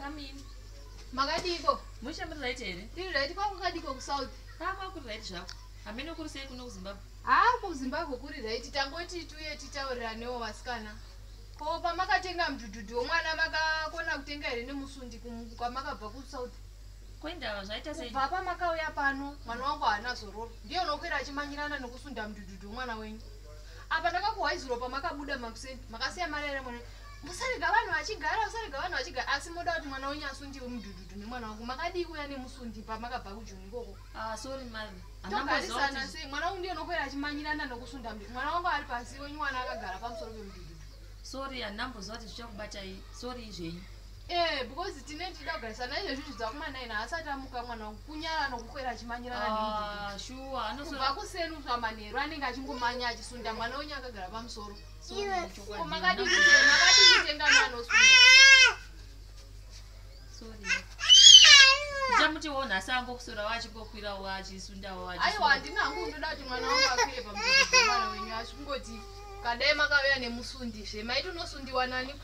Makamini. Makadiko. Musha muri right here. Tiri right kwakadiko ku South. Papa kuri right zvako. Hamene kuri sei kuno kuZimbabwe. Ku Zimbabwe kuri right tangoti tuye titaurira newo vasikana. Ko pamakatenga mudhudhudhu womwana makakona kutenga here nemusundi kwamakabva ku South. Kwenda zvaita sei? Papa makauya pano mwana wangu haana zororo. Ndiye unokwera achimanyirana nekusunda mudhudhudhu mwana wenyu. Apa ndakakuwaiziro pamakabuda makuseni makasiya marere mwana. Musarega vanhu vachigara asi moda kuti mwana wenyu asundiwe mudhudhudhu nemwana wangu makadii kuya nemusundi pamakabva kujoni ikoko. Sorry mother. Togarisana sei mwana wangu ndiye unokwera achimanyirana nekusunda mudhudhudhu. Mwana wangu ari pasi wenyu mwana akagara pamusoro pemudhudhudhu. Sorry andambozoti zvichakubatai. Sorry zvenyu. Because tine tida kugarisana izvezvi zvidzakumana ina asati amuka mwana wangu kunyara nokukwera achimanyirana nemudhudhudhu. Sure anosora. Kubva kusenu zvamanheru anenge achingomanya achisunda mwana wenyu akagara pamusoro. Makadi kutenga manosunda. Sorry. Jamuti wona sango kusura wachipokwira wachisunda wachi. Aiwa ndinangu ndoda kuti mwana wangu akwire pamudhudhudhu mwana wenyu achingoti kadai makauya nemusundi zve maiti unosundiwa nani